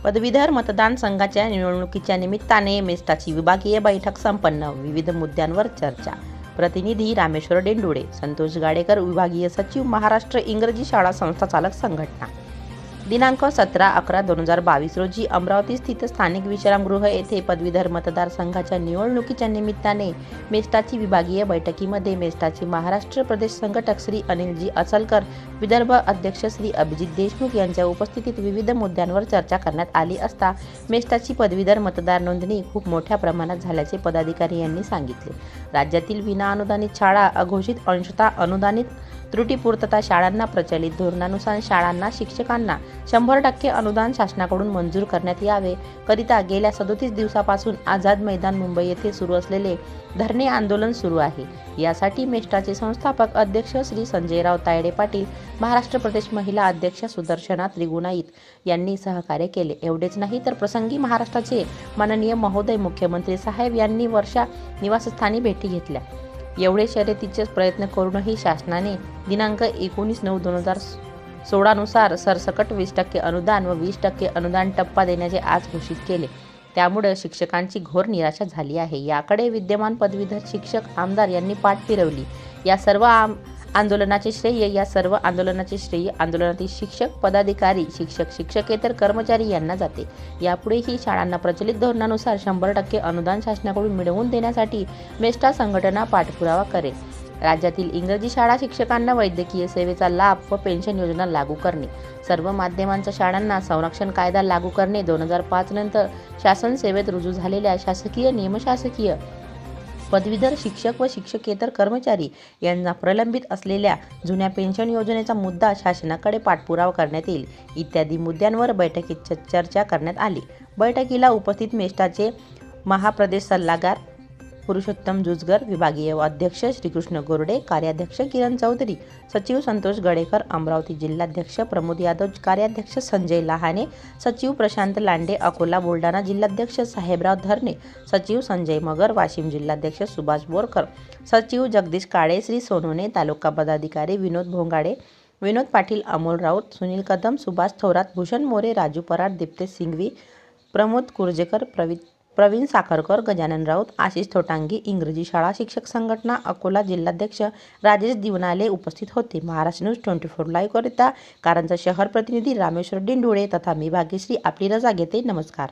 पदवीधर मतदारसंघाच्या निवडणुकीच्या निमित्ताने मेस्टाची विभागीय बैठक संपन्न. विविध मुद्द्यांवर चर्चा. प्रतिनिधी रामेश्वर डेंडुळे, संतोष गाडेकर, विभागीय सचिव, महाराष्ट्र इंग्रजी शाळा संस्थाचालक संघटना. दिनांक 17/11/2022 रोजी अमरावती स्थित स्थानिक विश्रामगृह येथे पदवीधर मतदारसंघाच्या निवडणुकीच्या निमित्ताने मेस्टाची विभागीय बैठकीमध्ये मेस्टाचे महाराष्ट्र प्रदेश संघटक श्री अनिलजी अचलकर, विदर्भ अध्यक्ष श्री अभिजित देशमुख यांच्या उपस्थितीत विविध मुद्द्यांवर चर्चा करण्यात आली असता मेस्टाची पदवीधर मतदार नोंदणी खूप मोठ्या प्रमाणात झाल्याचे पदाधिकारी यांनी सांगितले. राज्यातील विनाअनुदानित शाळा, अघोषित अंशतः अनुदानित, त्रुटीपूर्तता शाळांना प्रचलित धोरणानुसार शाळांना शिक्षकांना 100% अनुदान शासनाकडून मंजूर करण्यात यावे करिता गेल्या 37 दिवसापासून आझाद मैदान मुंबई येथे सुरू असलेले धरणे आंदोलन सुरू आहे. यासाठी मेस्टाचे संस्थापक अध्यक्ष श्री संजयराव तायडे पाटील, महाराष्ट्र प्रदेश महिला अध्यक्ष सुदर्शना त्रिगुणाईत यांनी सहकार्य केले. एवढेच नाही तर प्रसंगी महाराष्ट्राचे माननीय महोदय मुख्यमंत्री साहेब यांनी वर्षा निवासस्थानी भेटी घेतल्या. एवढे शर्यतीचे प्रयत्न करूनही शासनाने दिनांक 19/9/2016 नुसार सरसकट 20% अनुदान व 20% अनुदान टप्पा देण्याचे आज घोषित केले. त्यामुळे शिक्षकांची घोर निराशा झाली आहे. याकडे विद्यमान पदवीधर शिक्षक आमदार यांनी पाठ फिरवली. या सर्व आंदोलनाचे श्रेय आंदोलनातील शिक्षक, पदाधिकारी, शिक्षक, शिक्षकेतर कर्मचारी यांना जाते. यापुढेही शाळांना प्रचलित धोरणानुसार 100% अनुदान शासनाकडून मिळवून देण्यासाठी मेस्टा संघटना पाठपुरावा करेल. राज्यातील इंग्रजी शाळा शिक्षकांना वैद्यकीय सेवेचा लाभ व पेन्शन योजना लागू करणे, सर्व माध्यमांच्या शाळांना संरक्षण कायदा लागू करणे, 2005 नंतर शासन सेवेत रुजू झालेल्या शासकीय, निमशासकीय, पदवीधर शिक्षक व शिक्षकेतर कर्मचारी यांना प्रलंबित असलेल्या जुन्या पेन्शन योजनेचा मुद्दा शासनाकडे पाठपुरावा करण्यात येईल. इत्यादी मुद्द्यांवर बैठकीत चर्चा करण्यात आली. बैठकीला उपस्थित मेस्टाचे महाप्रदेश सल्लागार पुरुषोत्तम जुजगर, विभागीय अध्यक्ष श्रीकृष्ण गोरडे, कार्याध्यक्ष किरण चौधरी, सचिव संतोष गडेकर, अमरावती जिल्हाध्यक्ष प्रमोद यादव, कार्याध्यक्ष संजय लहाने, सचिव प्रशांत लांडे, अकोला बुलढाणा जिल्हाध्यक्ष साहेबराव धरणे, सचिव संजय मगर, वाशिम जिल्हाध्यक्ष सुभाष बोरकर, सचिव जगदीश काळे, श्री सोनवणे, तालुका पदाधिकारी विनोद भोंगाडे, विनोद पाटील, अमोल राऊत, सुनील कदम, सुभाष थोरात, भूषण मोरे, राजू पराड, दीप्तेश सिंघवी, प्रमोद कुर्जेकर, प्रवीण साखरकर, गजानन राऊत, आशिष थोटांगी, इंग्रजी शाळा शिक्षक संघटना अकोला जिल्हाध्यक्ष राजेश दिवनाले उपस्थित होते. महाराष्ट्र न्यूज 24 लाईव्ह करिता कारंजा शहर प्रतिनिधी रामेश्वर डेंडुळे तथा मी भाग्यश्री आपली रजा घेते. नमस्कार.